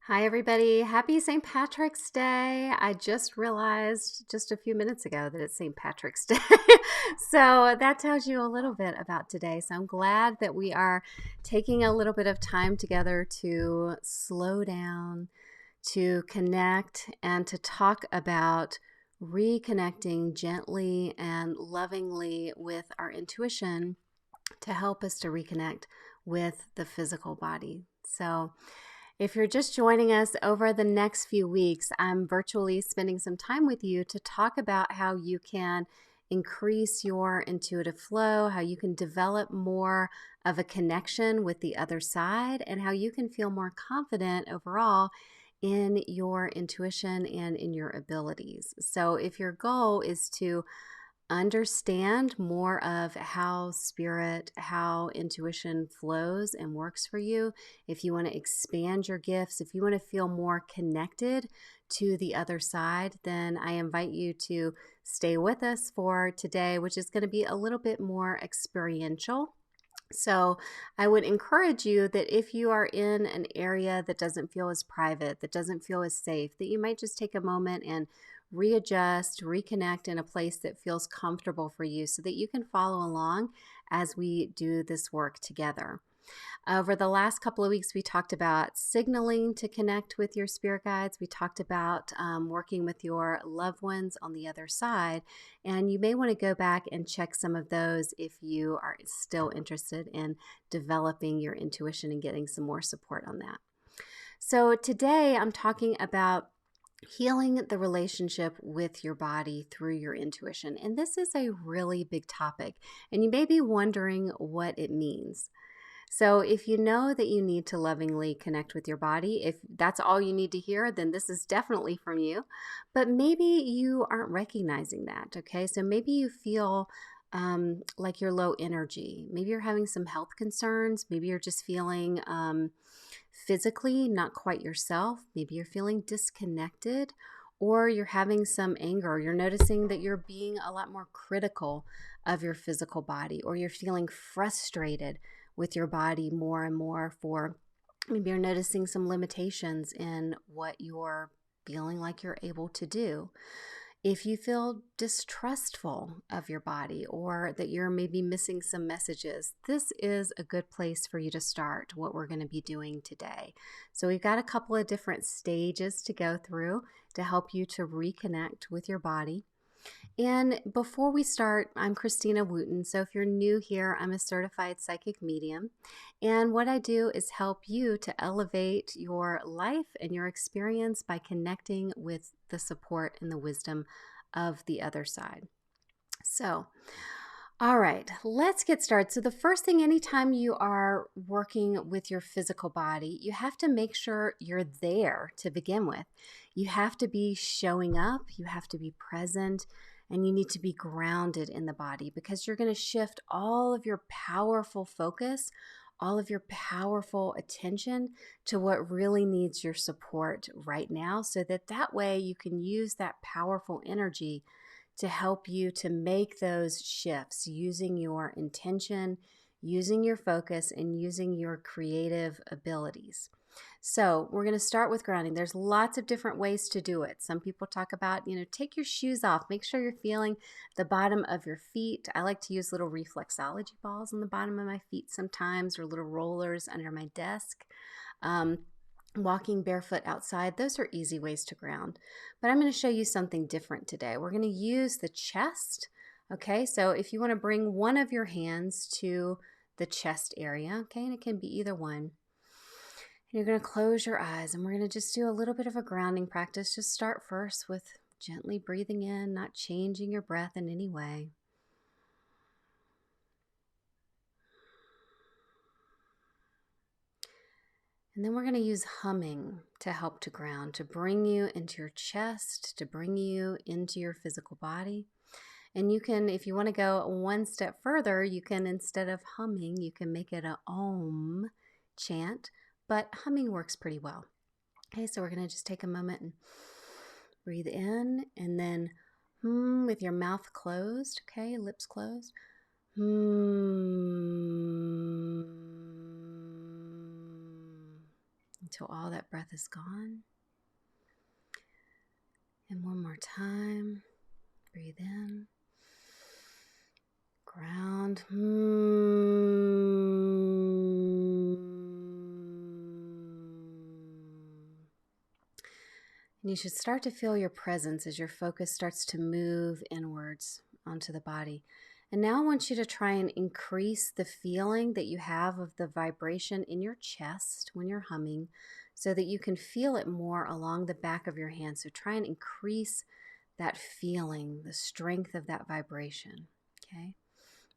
Hi, everybody. Happy St. Patrick's Day. I just realized just a few minutes ago that it's St. Patrick's Day. So that tells you a little bit about today. So I'm glad that we are taking a little bit of time together to slow down, to connect, and to talk about reconnecting gently and lovingly with our intuition to help us to reconnect with the physical body. So, if you're just joining us over the next few weeks, I'm virtually spending some time with you to talk about how you can increase your intuitive flow, how you can develop more of a connection with the other side, and how you can feel more confident overall in your intuition and in your abilities. So, if your goal is to understand more of how spirit, how intuition flows and works for you, if you want to expand your gifts, if you want to feel more connected to the other side, then I invite you to stay with us for today, which is going to be a little bit more experiential. So, I would encourage you that if you are in an area that doesn't feel as private, that doesn't feel as safe, that you might just take a moment and readjust, reconnect in a place that feels comfortable for you so that you can follow along as we do this work together. Over the last couple of weeks, we talked about signaling to connect with your spirit guides. We talked about working with your loved ones on the other side. And you may want to go back and check some of those if you are still interested in developing your intuition and getting some more support on that. So today I'm talking about healing the relationship with your body through your intuition. And this is a really big topic. And you may be wondering what it means. So, if you know that you need to lovingly connect with your body, if that's all you need to hear, then this is definitely from you. But maybe you aren't recognizing that, okay? So, maybe you feel like you're low energy. Maybe you're having some health concerns. Maybe you're just feeling physically not quite yourself. Maybe you're feeling disconnected or you're having some anger. You're noticing that you're being a lot more critical of your physical body, or you're feeling frustrated with your body more and more for maybe you're noticing some limitations in what you're feeling like you're able to do. If you feel distrustful of your body or that you're maybe missing some messages, this is a good place for you to start what we're going to be doing today. So, we've got a couple of different stages to go through to help you to reconnect with your body. And before we start, I'm Christina Wooten. So if you're new here, I'm a certified psychic medium. And what I do is help you to elevate your life and your experience by connecting with the support and the wisdom of the other side. So, all right, let's get started. So, the first thing, anytime you are working with your physical body, you have to make sure you're there to begin with. You have to be showing up, you have to be present, and you need to be grounded in the body because you're going to shift all of your powerful focus, all of your powerful attention to what really needs your support right now, so that way you can use that powerful energy to help you to make those shifts using your intention, using your focus, and using your creative abilities. So, we're going to start with grounding. There's lots of different ways to do it. Some people talk about, take your shoes off. Make sure you're feeling the bottom of your feet. I like to use little reflexology balls on the bottom of my feet sometimes, or little rollers under my desk. Walking barefoot outside, those are easy ways to ground. But I'm going to show you something different today. We're going to use the chest. Okay, so if you want to bring one of your hands to the chest area, okay, and it can be either one. And you're going to close your eyes and we're going to just do a little bit of a grounding practice. Just start first with gently breathing in, not changing your breath in any way. And then we're going to use humming to help to ground, to bring you into your chest, to bring you into your physical body. And you can, if you want to go one step further, you can, instead of humming, you can make it a om chant, but humming works pretty well. Okay, so we're going to just take a moment and breathe in and then with your mouth closed, okay, lips closed. until all that breath is gone. And one more time, breathe in, ground. And you should start to feel your presence as your focus starts to move inwards onto the body. And now I want you to try and increase the feeling that you have of the vibration in your chest when you're humming so that you can feel it more along the back of your hand. So try and increase that feeling, the strength of that vibration. Okay?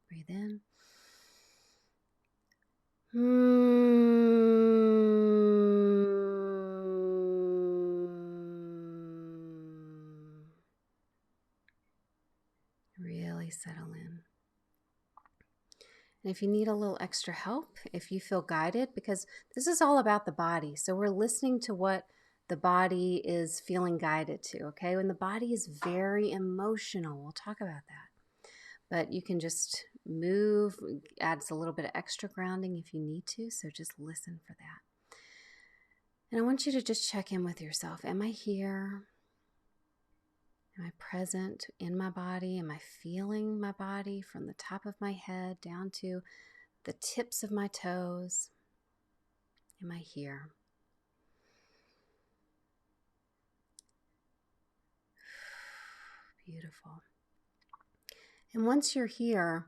Breathe in. Really settle in. And if you need a little extra help, if you feel guided, because this is all about the body. So we're listening to what the body is feeling guided to, okay? When the body is very emotional, we'll talk about that. But you can just move, adds a little bit of extra grounding if you need to, so just listen for that. And I want you to just check in with yourself. Am I here? Am I present in my body? Am I feeling my body from the top of my head down to the tips of my toes? Am I here? Beautiful. And once you're here,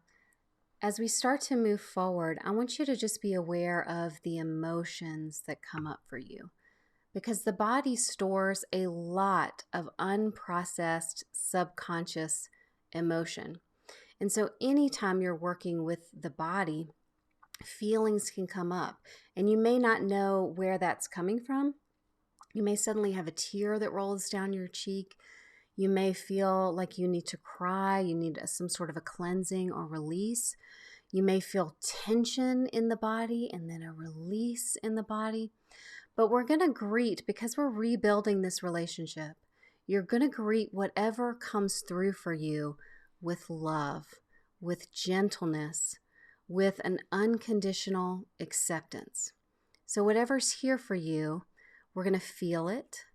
as we start to move forward, I want you to just be aware of the emotions that come up for you, because the body stores a lot of unprocessed subconscious emotion. And so anytime you're working with the body, feelings can come up, and you may not know where that's coming from. You may suddenly have a tear that rolls down your cheek. You may feel like you need to cry. You need some sort of a cleansing or release. You may feel tension in the body and then a release in the body. But we're going to greet, because we're rebuilding this relationship, you're going to greet whatever comes through for you with love, with gentleness, with an unconditional acceptance. So whatever's here for you, we're going to feel it.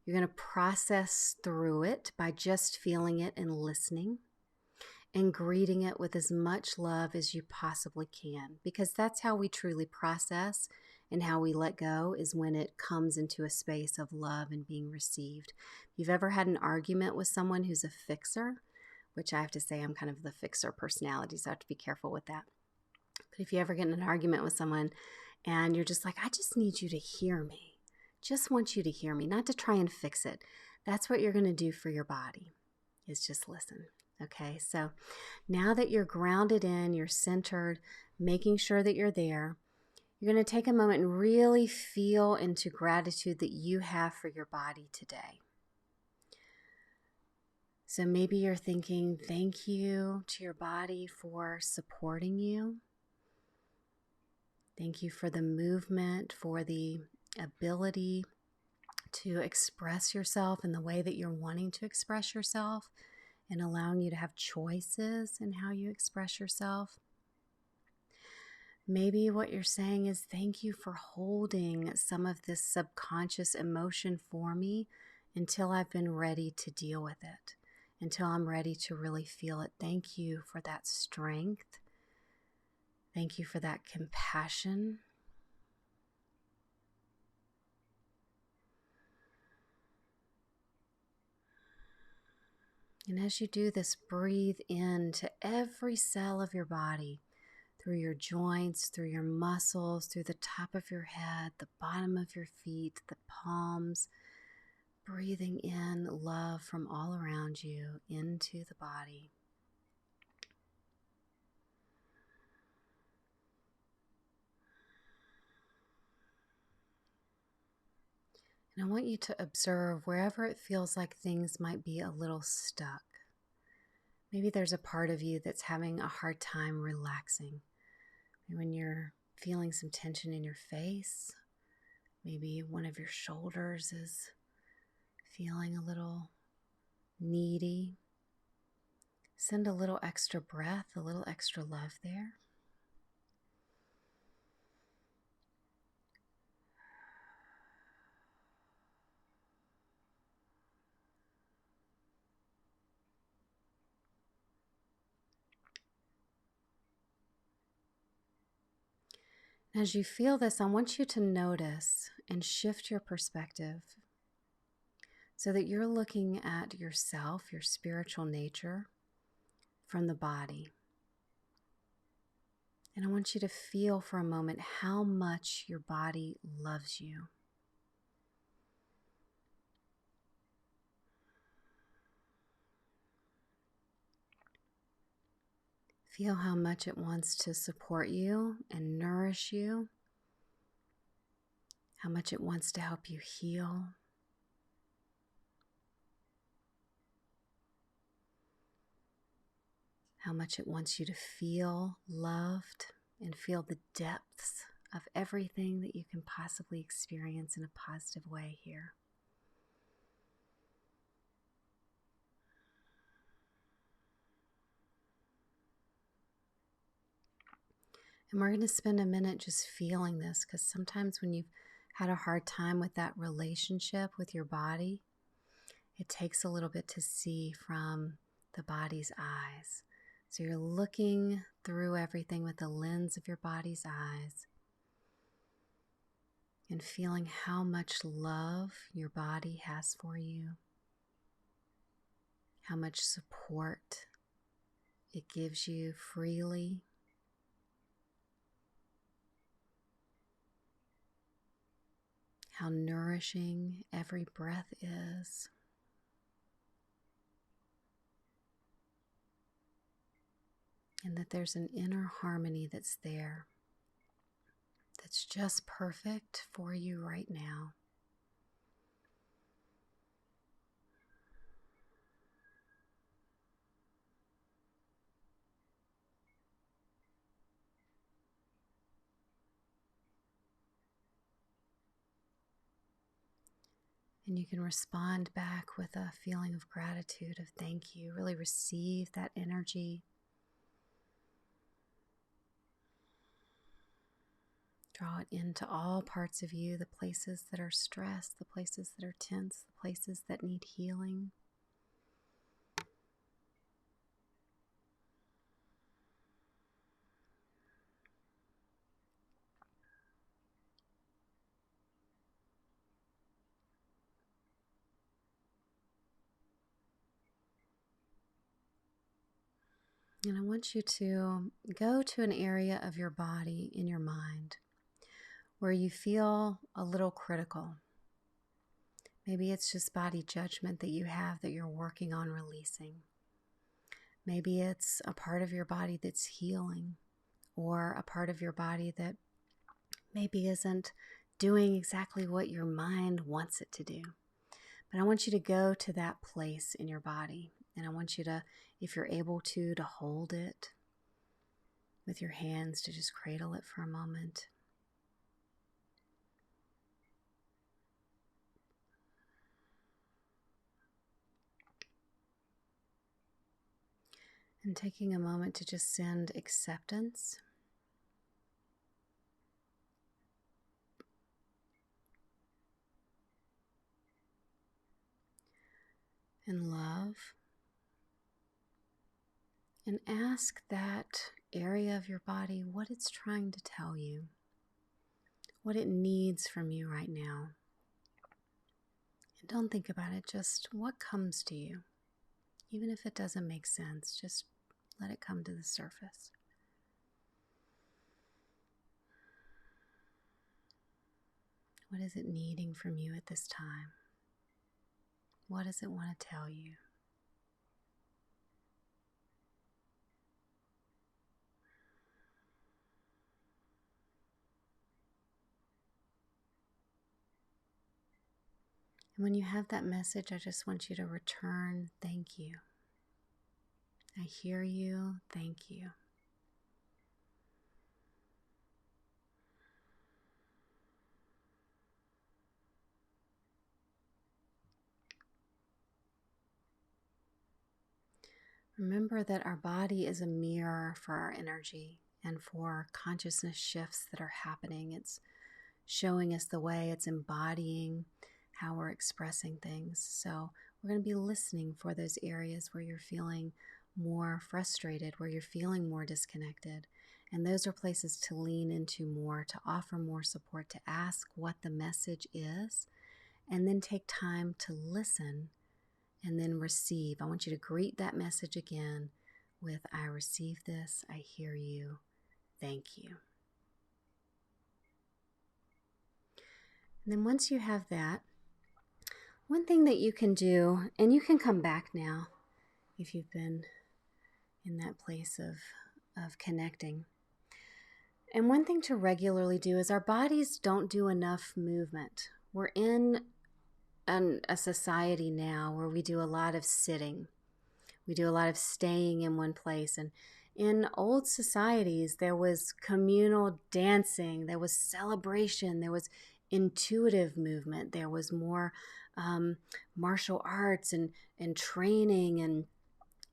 You're going to process through it by just feeling it and listening and greeting it with as much love as you possibly can, because that's how we truly process and how we let go, is when it comes into a space of love and being received. If you've ever had an argument with someone who's a fixer, which I have to say I'm kind of the fixer personality, so I have to be careful with that. But if you ever get in an argument with someone and you're just like, I just need you to hear me. Just want you to hear me, not to try and fix it. That's what you're going to do for your body, is just listen. Okay, so now that you're grounded in, you're centered, making sure that you're there, you're going to take a moment and really feel into gratitude that you have for your body today. So maybe you're thinking, thank you to your body for supporting you. Thank you for the movement, for the ability to express yourself in the way that you're wanting to express yourself, and allowing you to have choices in how you express yourself. Maybe what you're saying is, thank you for holding some of this subconscious emotion for me until I've been ready to deal with it, until I'm ready to really feel it. Thank you for that strength. Thank you for that compassion. And as you do this, breathe into every cell of your body, through your joints, through your muscles, through the top of your head, the bottom of your feet, the palms, breathing in love from all around you into the body. And I want you to observe wherever it feels like things might be a little stuck. Maybe there's a part of you that's having a hard time relaxing. When you're feeling some tension in your face, maybe one of your shoulders is feeling a little needy. Send a little extra breath, a little extra love there. As you feel this, I want you to notice and shift your perspective so that you're looking at yourself, your spiritual nature, from the body. And I want you to feel for a moment how much your body loves you. Feel how much it wants to support you and nourish you, how much it wants to help you heal. How much it wants you to feel loved and feel the depths of everything that you can possibly experience in a positive way here. And we're going to spend a minute just feeling this, because sometimes when you've had a hard time with that relationship with your body, it takes a little bit to see from the body's eyes. So you're looking through everything with the lens of your body's eyes and feeling how much love your body has for you, how much support it gives you freely. How nourishing every breath is. And that there's an inner harmony that's there, that's just perfect for you right now. And you can respond back with a feeling of gratitude, of thank you. Really receive that energy. Draw it into all parts of you, the places that are stressed, the places that are tense, the places that need healing. And I want you to go to an area of your body in your mind where you feel a little critical. Maybe it's just body judgment that you have that you're working on releasing. Maybe it's a part of your body that's healing, or a part of your body that maybe isn't doing exactly what your mind wants it to do. But I want you to go to that place in your body, and I want you to, if you're able to hold it with your hands, to just cradle it for a moment. And taking a moment to just send acceptance and love. And ask that area of your body what it's trying to tell you, what it needs from you right now. And don't think about it, just what comes to you. Even if it doesn't make sense, just let it come to the surface. What is it needing from you at this time? What does it want to tell you? And when you have that message, I just want you to return, thank you. I hear you, thank you. Remember that our body is a mirror for our energy and for consciousness shifts that are happening. It's showing us the way, it's embodying how we're expressing things. So we're going to be listening for those areas where you're feeling more frustrated, where you're feeling more disconnected. And those are places to lean into more, to offer more support, to ask what the message is, and then take time to listen and then receive. I want you to greet that message again with, I receive this, I hear you, thank you. And then once you have that, one thing that you can do, and you can come back now if you've been in that place of connecting. And one thing to regularly do is our bodies don't do enough movement. We're in a society now where we do a lot of sitting. We do a lot of staying in one place. And in old societies, there was communal dancing, there was celebration, there was intuitive movement, there was more martial arts and training and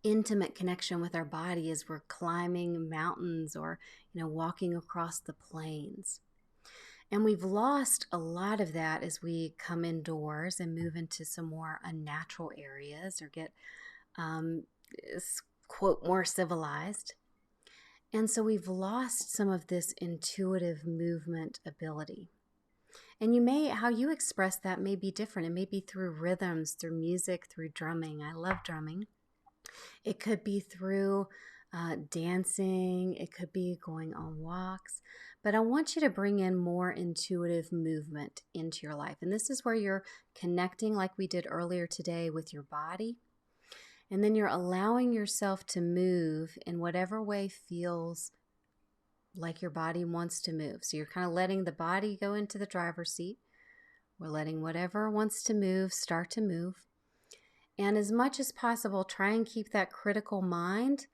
intimate connection with our body as we're climbing mountains or walking across the plains. And we've lost a lot of that as we come indoors and move into some more unnatural areas or get quote, more civilized. And so we've lost some of this intuitive movement ability. And how you express that may be different. It may be through rhythms, through music, through drumming. I love drumming. It could be through dancing. It could be going on walks. But I want you to bring in more intuitive movement into your life. And this is where you're connecting, like we did earlier today, with your body. And then you're allowing yourself to move in whatever way feels like your body wants to move. So you're kind of letting the body go into the driver's seat. We're letting whatever wants to move start to move. And as much as possible, try and keep that critical mind.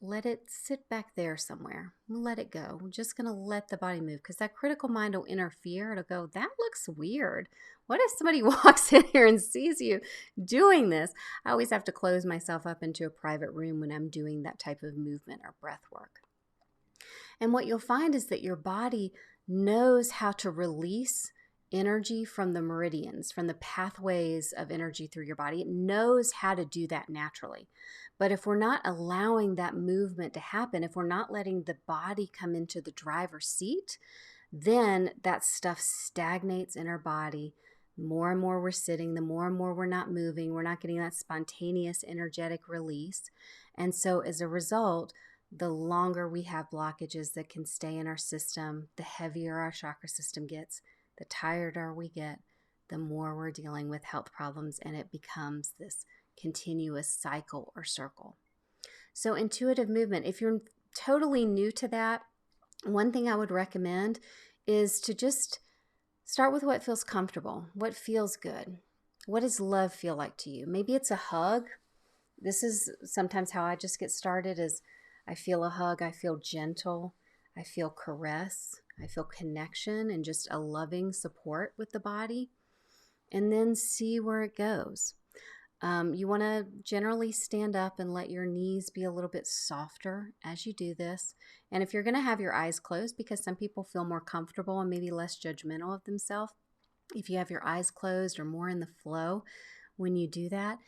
Let it sit back there somewhere. Let it go. We're just going to let the body move because that critical mind will interfere. It'll go, that looks weird. What if somebody walks in here and sees you doing this? I always have to close myself up into a private room when I'm doing that type of movement or breath work. And what you'll find is that your body knows how to release energy from the meridians, from the pathways of energy through your body. It knows how to do that naturally. But if we're not allowing that movement to happen, if we're not letting the body come into the driver's seat, then that stuff stagnates in our body. The more and more we're sitting, the more and more we're not moving, we're not getting that spontaneous energetic release. And so as a result, the longer we have blockages that can stay in our system, the heavier our chakra system gets, the tireder we get, the more we're dealing with health problems, and it becomes this continuous cycle or circle. So intuitive movement, if you're totally new to that, one thing I would recommend is to just start with what feels comfortable, what feels good. What does love feel like to you? Maybe it's a hug. This is sometimes how I just get started is I feel a hug, I feel gentle, I feel caress, I feel connection and just a loving support with the body, and then see where it goes. You want to generally stand up and let your knees be a little bit softer as you do this. And if you're going to have your eyes closed, because some people feel more comfortable and maybe less judgmental of themselves, if you have your eyes closed or more in the flow when you do that,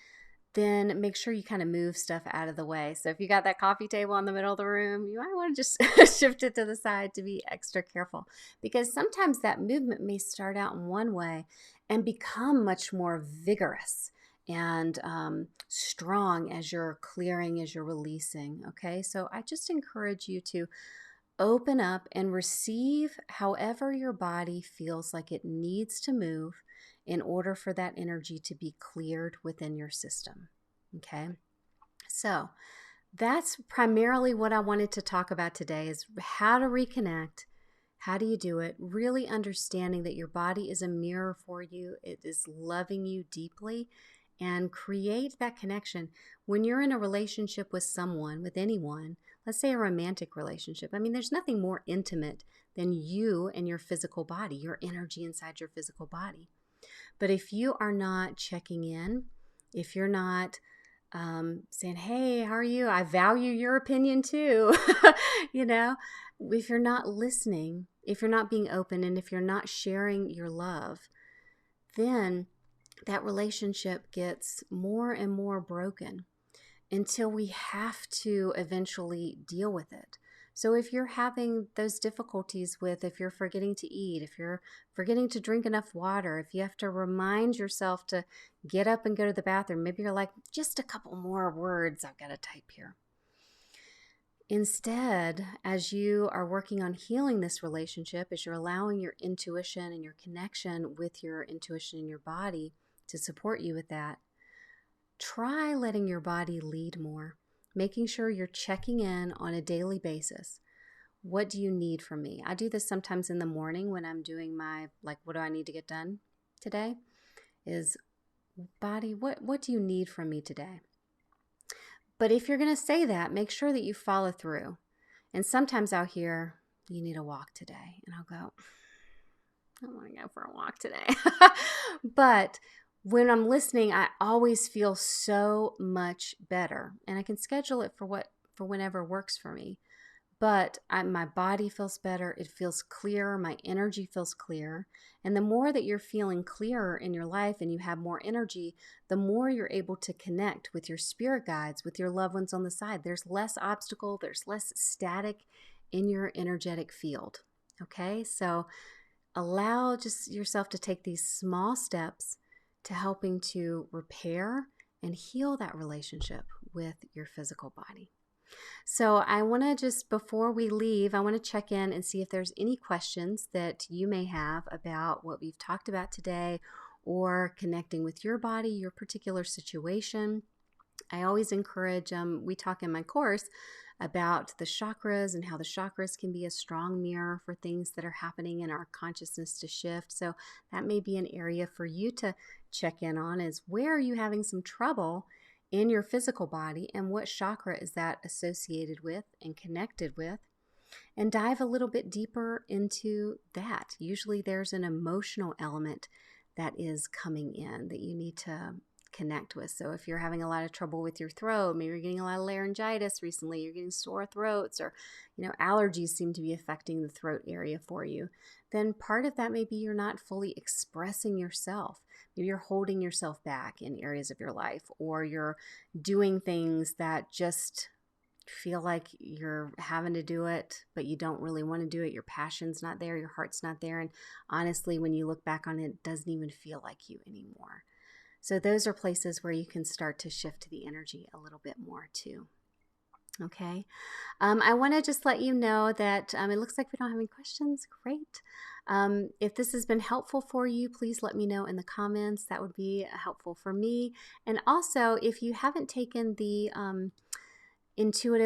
then make sure you kind of move stuff out of the way. So if you got that coffee table in the middle of the room, you might want to just shift it to the side to be extra careful, because sometimes that movement may start out in one way and become much more vigorous and strong as you're clearing, as you're releasing. Okay, so I just encourage you to open up and receive however your body feels like it needs to move in order for that energy to be cleared within your system. Okay, so that's primarily what I wanted to talk about today, is how to reconnect. How do you do it? Really understanding that your body is a mirror for you. It is loving you deeply, and create that connection. When you're in a relationship with someone, with anyone, let's say a romantic relationship, I mean, there's nothing more intimate than you and your physical body, your energy inside your physical body. But if you are not checking in, if you're not saying, hey, how are you? I value your opinion too. If you're not listening, if you're not being open, and if you're not sharing your love, then that relationship gets more and more broken until we have to eventually deal with it. So if you're having those difficulties with, if you're forgetting to eat, if you're forgetting to drink enough water, if you have to remind yourself to get up and go to the bathroom, maybe you're like, just a couple more words I've got to type here. Instead, as you are working on healing this relationship, as you're allowing your intuition and your connection with your intuition in your body to support you with that, try letting your body lead more, making sure you're checking in on a daily basis. What do you need from me? I do this sometimes in the morning when I'm doing my, like, what do I need to get done today? Is, body, what do you need from me today? But if you're going to say that, make sure that you follow through. And sometimes I'll hear, you need a walk today. And I'll go, I want to go for a walk today. But when I'm listening, I always feel so much better. And I can schedule it for whenever works for me. But my body feels better. It feels clearer. My energy feels clear. And the more that you're feeling clearer in your life and you have more energy, the more you're able to connect with your spirit guides, with your loved ones on the side. There's less obstacle. There's less static in your energetic field. Okay? So allow just yourself to take these small steps to helping to repair and heal that relationship with your physical body. So I want to just, before we leave, I want to check in and see if there's any questions that you may have about what we've talked about today or connecting with your body, your particular situation. I always encourage, we talk in my course about the chakras and how the chakras can be a strong mirror for things that are happening in our consciousness to shift. So that may be an area for you to check in on, is where are you having some trouble in your physical body and what chakra is that associated with and connected with, and dive a little bit deeper into that. Usually there's an emotional element that is coming in that you need to connect with. So if you're having a lot of trouble with your throat, maybe you're getting a lot of laryngitis recently, you're getting sore throats, or allergies seem to be affecting the throat area for you, then part of that may be you're not fully expressing yourself. Maybe you're holding yourself back in areas of your life, or you're doing things that just feel like you're having to do it, but you don't really want to do it. Your passion's not there, your heart's not there, and honestly, when you look back on it, it doesn't even feel like you anymore. So those are places where you can start to shift the energy a little bit more too. Okay. I want to just let you know that it looks like we don't have any questions. Great. If this has been helpful for you, please let me know in the comments. That would be helpful for me. And also, if you haven't taken the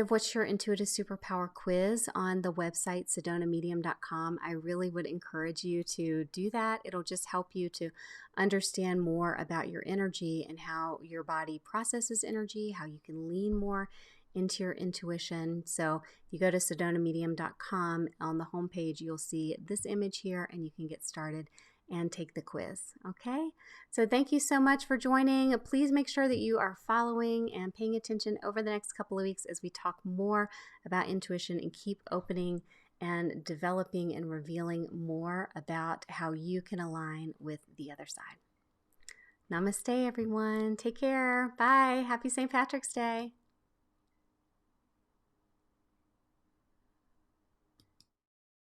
what's your intuitive superpower quiz on the website sedonamedium.com, I really would encourage you to do that. It'll just help you to understand more about your energy and how your body processes energy, how you can lean more into your intuition. So if you go to sedonamedium.com, on the homepage you'll see this image here and you can get started and take the quiz. Okay, so thank you so much for joining. Please make sure that you are following and paying attention over the next couple of weeks as we talk more about intuition and keep opening and developing and revealing more about how you can align with the other side. Namaste, everyone. Take care. Bye. Happy St. Patrick's Day.